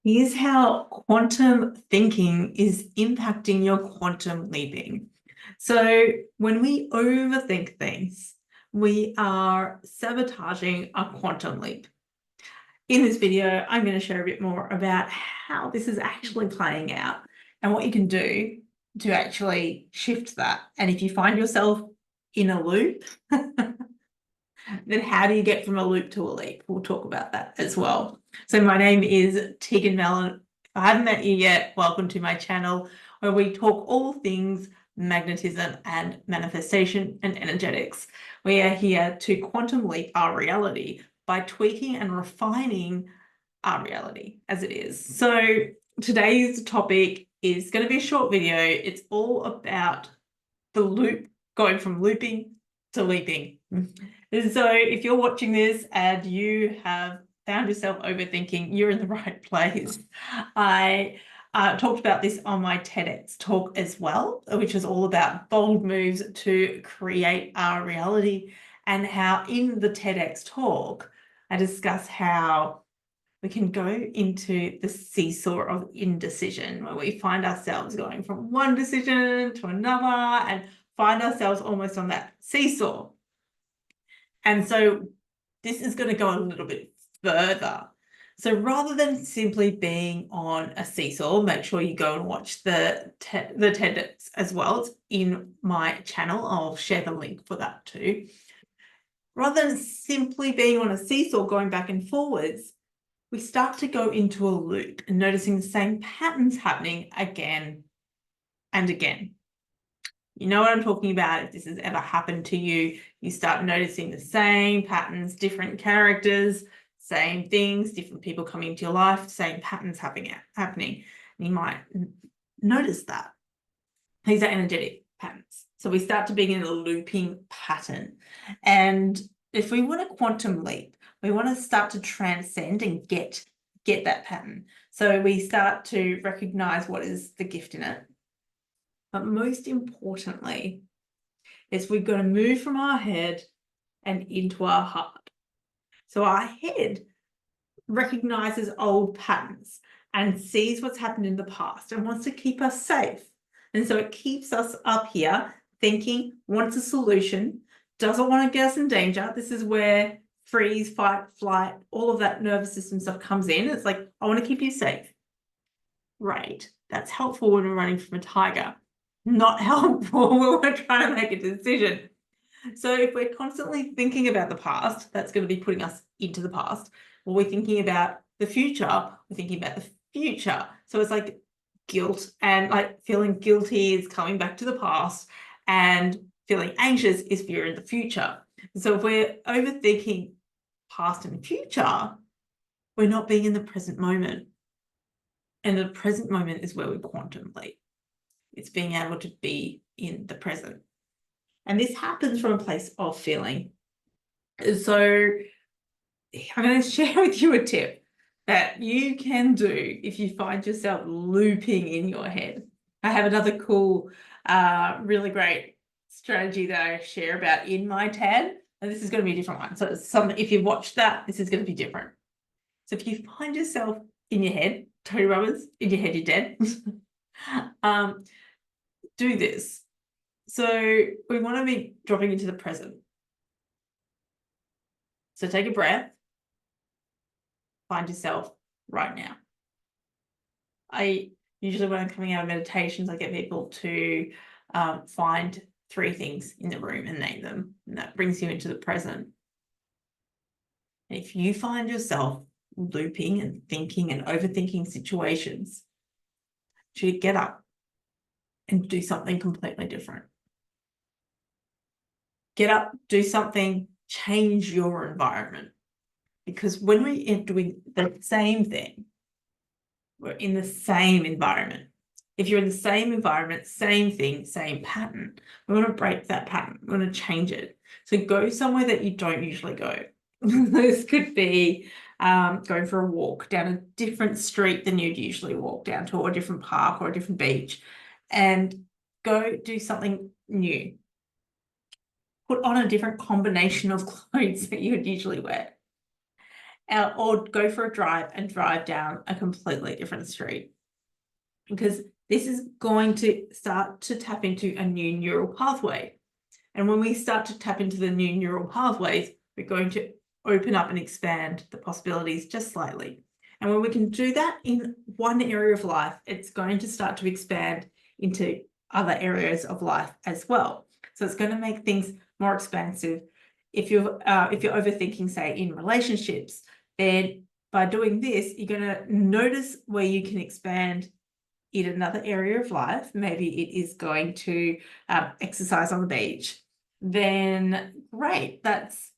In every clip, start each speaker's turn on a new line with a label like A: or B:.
A: Here's how quantum thinking is impacting your quantum leaping. So, when we overthink things, we are sabotaging our quantum leap. In this video, I'm going to share a bit more about how this is actually playing out and what you can do to actually shift that. And if you find yourself in a loop, then how do you get from a loop to a leap? We'll talk about that as well. So my name is Tegan Mellon. If I haven't met you yet, welcome to my channel where we talk all things magnetism and manifestation and energetics. We are here to quantum leap our reality by tweaking and refining our reality as it is. So today's topic is going to be a short video. It's all about the loop, going from looping to leaping. And so if you're watching this and you have found yourself overthinking, you're in the right place. I talked about this on my TEDx talk as well, which is all about bold moves to create our reality, and how in the TEDx talk, I discuss how we can go into the seesaw of indecision, where we find ourselves going from one decision to another and find ourselves almost on that seesaw. And so this is going to go a little bit further. So rather than simply being on a seesaw, make sure you go and watch the TEDx as well. It's in my channel. I'll share the link for that too. Rather than simply being on a seesaw going back and forwards, we start to go into a loop and noticing the same patterns happening again and again. You know what I'm talking about. If this has ever happened to you, you start noticing the same patterns, different characters, same things, different people coming into your life, same patterns happening. And you might notice that. These are energetic patterns. So we start to be in a looping pattern. And if we want a quantum leap, we want to start to transcend and get that pattern. So we start to recognize what is the gift in it. But most importantly, is we've got to move from our head and into our heart. So our head recognizes old patterns and sees what's happened in the past and wants to keep us safe. And so it keeps us up here thinking, wants a solution, doesn't want to get us in danger. This is where freeze, fight, flight, all of that nervous system stuff comes in. It's like, I want to keep you safe. Right. That's helpful when we're running from a tiger. Not helpful when we're trying to make a decision. So if we're constantly thinking about the past, that's going to be putting us into the past. Or we're thinking about the future, we're thinking about the future. So it's like guilt, and like feeling guilty is coming back to the past, and feeling anxious is fear in the future. So if we're overthinking past and future, we're not being in the present moment. And the present moment is where we quantum leap. It's being able to be in the present. And this happens from a place of feeling. So I'm going to share with you a tip that you can do if you find yourself looping in your head. I have another cool, really great strategy that I share about in my TED, and this is going to be a different one. So it's something, if you've watched that, this is going to be different. So if you find yourself in your head, Tony Robbins, in your head, you're dead. Do this. So we want to be dropping into the present. So take a breath. Find yourself right now. I usually, when I'm coming out of meditations, I get people to find 3 things in the room and name them. And that brings you into the present. And if you find yourself looping and thinking and overthinking situations, you get up and do something completely different. Get up, do something, change your environment. Because when we are doing the same thing, we're in the same environment. If you're in the same environment, same thing, same pattern, we want to break that pattern. We want to change it. So go somewhere that you don't usually go. This could be going for a walk down a different street than you'd usually walk down to, or a different park or a different beach, and go do something new. Put on a different combination of clothes that you would usually wear. or go for a drive and drive down a completely different street, because this is going to start to tap into a new neural pathway. And when we start to tap into the new neural pathways, we're going to open up and expand the possibilities just slightly. And when we can do that in one area of life, it's going to start to expand into other areas of life as well. So it's going to make things more expansive. If you're overthinking, say, in relationships, then by doing this, you're going to notice where you can expand in another area of life. Maybe it is going to exercise on the beach. Then great, that's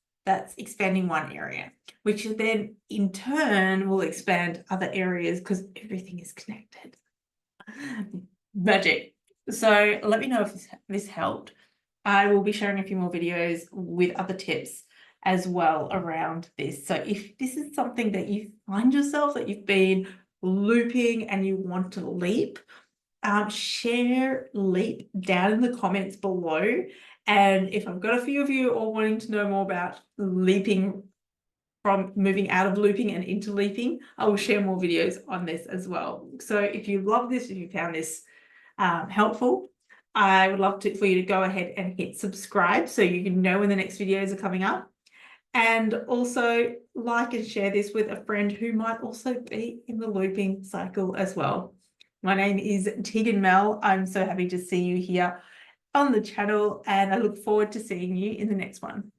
A: expanding one area, which then in turn will expand other areas because everything is connected. Magic. So let me know if this helped. I will be sharing a few more videos with other tips as well around this. So if this is something that you find yourself that you've been looping and you want to leap, share leap down in the comments below. And if I've got a few of you all wanting to know more about leaping, from moving out of looping and into leaping, I will share more videos on this as well. So if you love this, if you found this helpful, I would love for you to go ahead and hit subscribe so you can know when the next videos are coming up. And also like and share this with a friend who might also be in the looping cycle as well. My name is Tegan Mel. I'm so happy to see you here on the channel, and I look forward to seeing you in the next one.